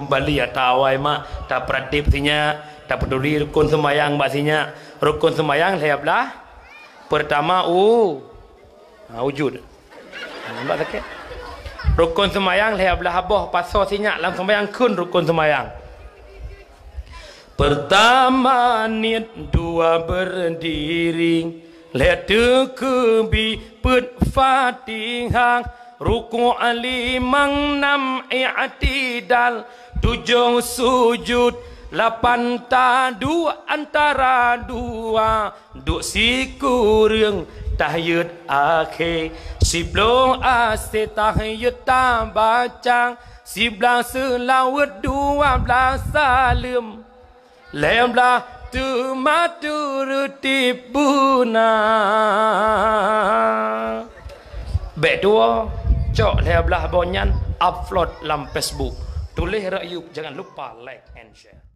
kembali atau awai mak tak pratip sinya tak peduli rukun sembahyang basinya rukun sembahyang saya belah pertama wujud nampak sakit rukun sembahyang saya belah abah pasal sinya dalam sembahyang kun rukun sembahyang pertama niat dua berdiri let kebi put fatihah ruku alimang nam i'tidal tujuh sujud lapan tadu antara dua duk siku reung tahiyat akhir siblo ase tahiyat tabacang siblang selawat 12 salim lemlah tu maturti buna bedua cok lebelah bonyan upload dalam Facebook tulis rakyat jangan lupa like and share